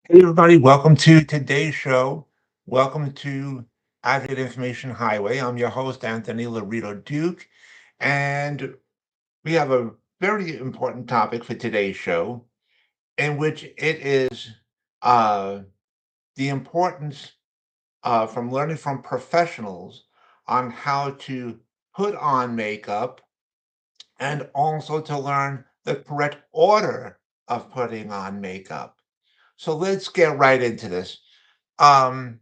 Hey everybody, welcome to today's show. Welcome to Advocate Information Highway. I'm your host, Anthony Lorito-Duke, and we have a very important topic for today's show, in which it is uh, the importance from learning from professionals on how to put on makeup and also to learn the correct order of putting on makeup. So let's get right into this. Um,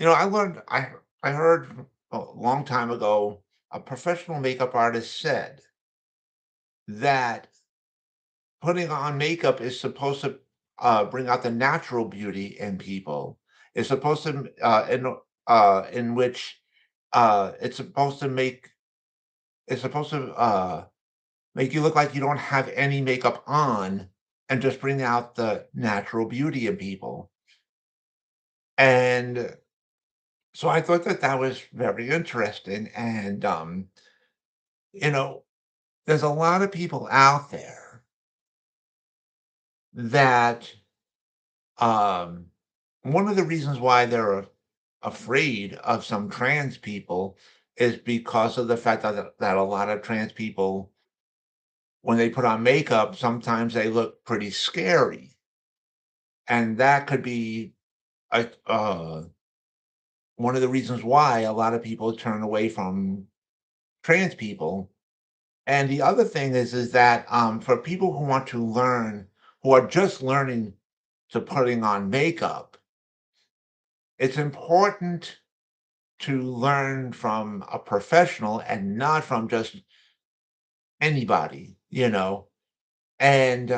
I learned I heard a long time ago a professional makeup artist said that putting on makeup is supposed to bring out the natural beauty in people. It's supposed to in which it's supposed to make you look like you don't have any makeup on and just bring out the natural beauty in people. And so I thought that that was very interesting. And you know, there's a lot of people out there that um, one of the reasons why they're afraid of some trans people is because of the fact that a lot of trans people, when they put on makeup, sometimes they look pretty scary, and that could be one of the reasons why a lot of people turn away from trans people. And the other thing is that for people who want to learn, who are just learning to putting on makeup, it's important to learn from a professional and not from just anybody. And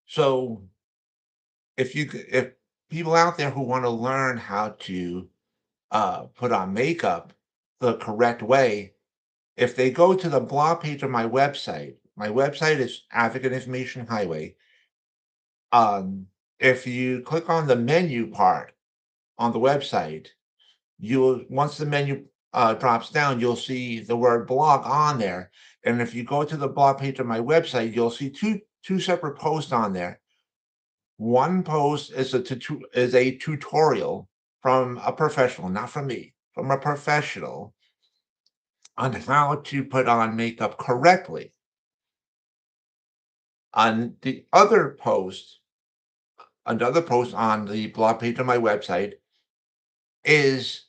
so if people out there who want to learn how to put on makeup the correct way, if they go to the blog page of my website is Advocate Information Highway. If you click on the menu part on the website, you'll once the menu drops down, you'll see the word blog on there. And if you go to the blog page of my website, you'll see two separate posts on there. One post is a tutorial from a professional, not from me, from a professional on how to put on makeup correctly. On the other post, another post on the blog page of my website is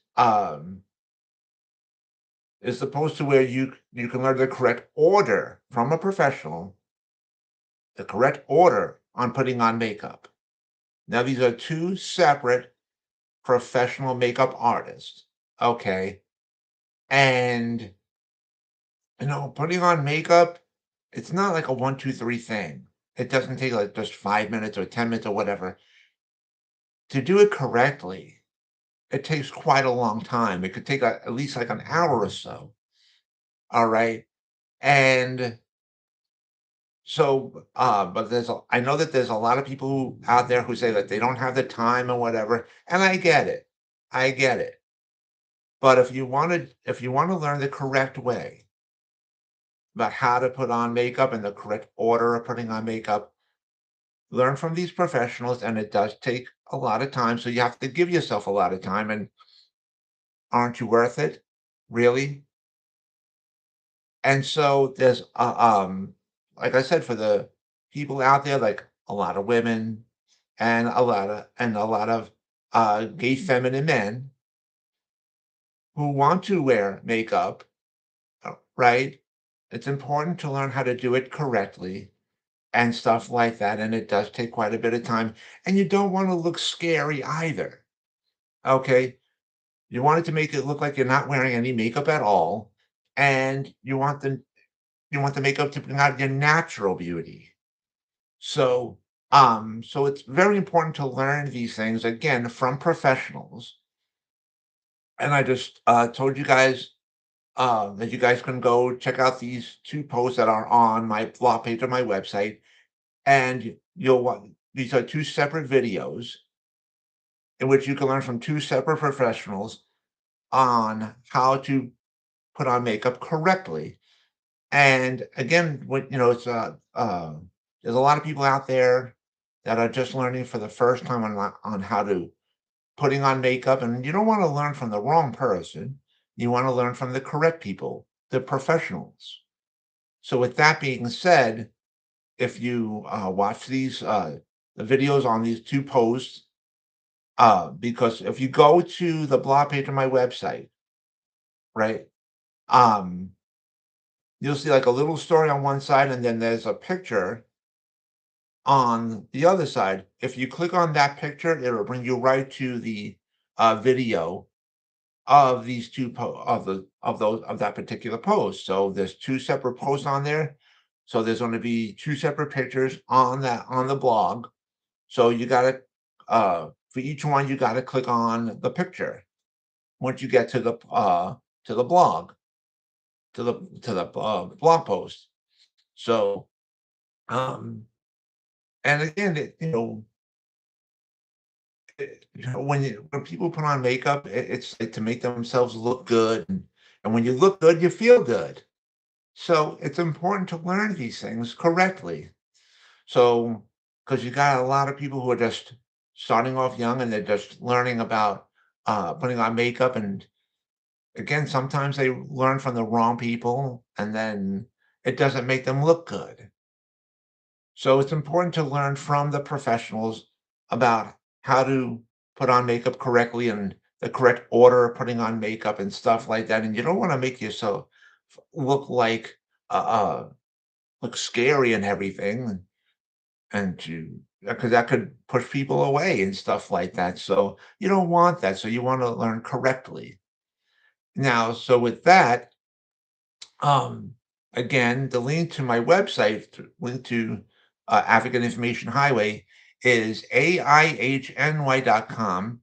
opposed to where you can learn the correct order from a professional, the correct order on putting on makeup. Now, these are two separate professional makeup artists, okay? And putting on makeup, it's not like a one, two, three thing. It doesn't take like just 5 minutes or 10 minutes or whatever. To do it correctly, it takes quite a long time. It could take at least like an hour or so. All right. And so, but I know that there's a lot of people out there who say that they don't have the time or whatever, and I get it. I get it. But if you want to learn the correct way about how to put on makeup and the correct order of putting on makeup, learn from these professionals, and it does take a lot of time. So you have to give yourself a lot of time. And aren't you worth it? Really? And so like I said, for the people out there, like a lot of women and a lot of gay feminine men who want to wear makeup, right? It's important to learn how to do it correctly and stuff like that. And it does take quite a bit of time. And you don't want to look scary either. Okay. You want it to make it look like you're not wearing any makeup at all. And you want the makeup to bring out your natural beauty. So it's very important to learn these things again from professionals. And I just told you guys that you guys can go check out these two posts that are on my blog page on my website, and you'll want these are two separate videos in which you can learn from two separate professionals on how to put on makeup correctly. And again, when it's There's a lot of people out there that are just learning for the first time on how to putting on makeup, and you don't wanna learn from the wrong person. You wanna learn from the correct people, the professionals. So with that being said, if you, watch the videos on these 2 posts, because if you go to the blog page of my website, right, um, you'll see, like, a little story on one side, and then there's a picture on the other side. If you click on that picture, it'll bring you right to the, video of these 2 of that particular post. So there's 2 separate posts on there. So there's gonna be 2 separate pictures on the blog. So you gotta, for each one, you gotta click on the picture once you get to the blog, blog post. So, and again, when people put on makeup, it's like to make themselves look good, and when you look good, you feel good. So it's important to learn these things correctly. So, because you got a lot of people who are just starting off young and they're just learning about putting on makeup, and again, sometimes they learn from the wrong people, and then it doesn't make them look good. So it's important to learn from the professionals about how to put on makeup correctly and the correct order of putting on makeup and stuff like that. And you don't want to make yourself look like look scary and everything, and to because that could push people away and stuff like that. So you don't want that. So you want to learn correctly. Now, so with that, Um, again, the link to my website, link to African Information Highway is AIHNY.com.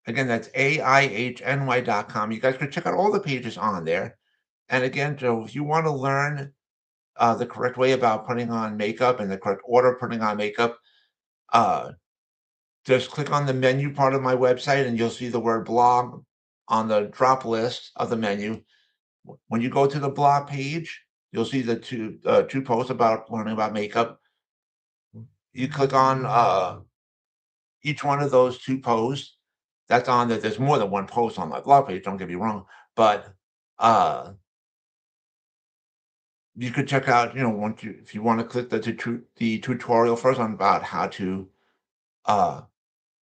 Again, that's AIHNY.com. You guys can check out all the pages on there. And again, so if you want to learn the correct way about putting on makeup and the correct order of putting on makeup, uh, just click on the menu part of my website and you'll see the word blog on the drop list of the menu. When you go to the blog page, you'll see the 2 posts about learning about makeup. You click on, each one of those 2 posts. That's on there. There's more than 1 post on my blog page, don't get me wrong, but, uh, you could check out, once you if you wanna click the tutorial first on about how to, uh,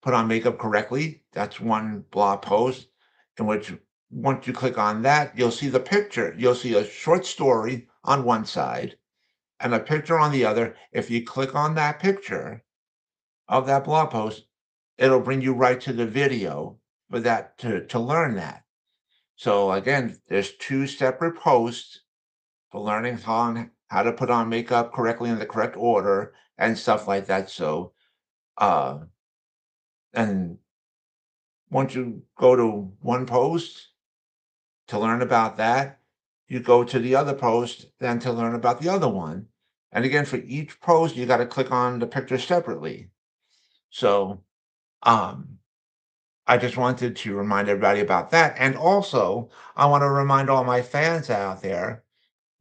put on makeup correctly, that's 1 blog post in which once you click on that, you'll see the picture. You'll see a short story on one side and a picture on the other. If you click on that picture of that blog post, it'll bring you right to the video for that to learn that. So again, there's 2 separate posts for learning how to put on makeup correctly in the correct order and stuff like that. So uh and once you go to one post to learn about that, you go to the other post then to learn about the other one. And again, for each post, you got to click on the picture separately. So, um, I just wanted to remind everybody about that. And also, I want to remind all my fans out there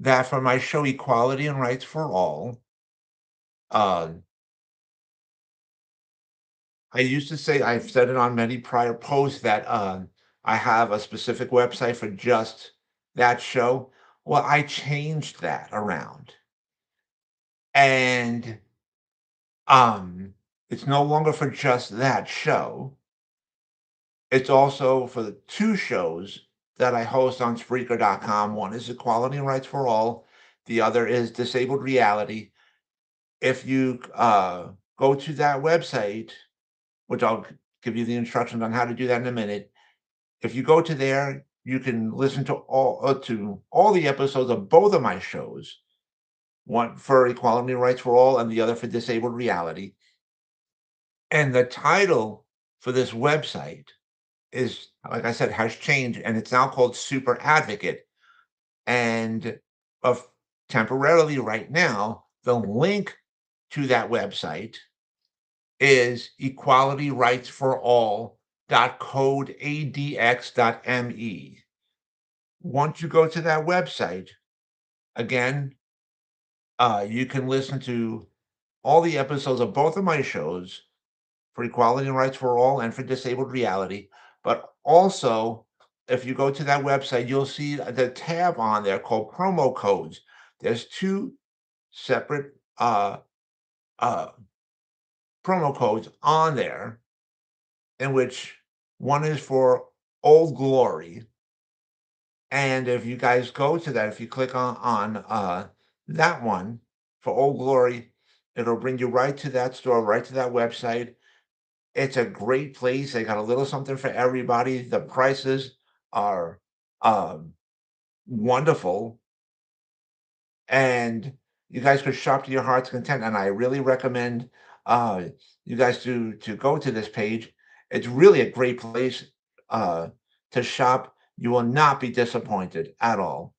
that for my show Equality and Rights for All, uh, I used to say, I've said it on many prior posts that I have a specific website for just that show. Well, I changed that around. And it's no longer for just that show. It's also for the 2 shows that I host on Spreaker.com. One is Equality and Rights for All, the other is Disabled Reality. If you, go to that website, which I'll give you the instructions on how to do that in a minute. If you go to there, you can listen to all the episodes of both of my shows, one for Equality and Rights for All and the other for Disabled Reality. And the title for this website is, like I said, has changed, and it's now called Super Advocate. And of temporarily right now, the link to that website is equalityrightsforall.codeadx.me. Once you go to that website, again, you can listen to all the episodes of both of my shows for Equality and Rights for All and for Disabled Reality. But also, if you go to that website, you'll see the tab on there called promo codes. There's two separate uh, promo codes on there, in which one is for Old Glory. And if you guys go to that, if you click on that one for Old Glory, it'll bring you right to that store, right to that website. It's a great place. They got a little something for everybody. The prices are um, wonderful, and you guys could shop to your heart's content. And I really recommend uh, you guys to go to this page. It's really a great place uh, to shop. You will not be disappointed at all.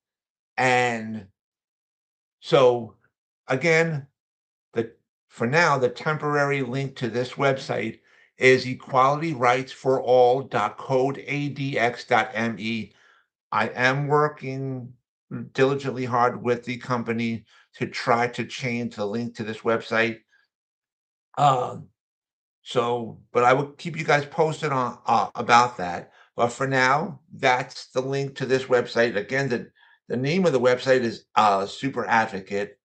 And so, again, the for now, the temporary link to this website is equalityrightsforall.codeadx.me. I am working diligently hard with the company to try to change the link to this website. Um, but I will keep you guys posted on about that. But for now, that's the link to this website. Again, the name of the website is Super Advocate.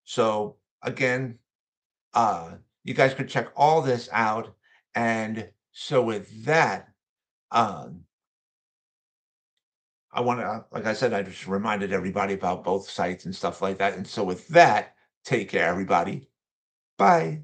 So again, uh, you guys could check all this out. And so with that, um, I want to, like I said, I just reminded everybody about both sites and stuff like that. And so with that, take care, everybody. Bye.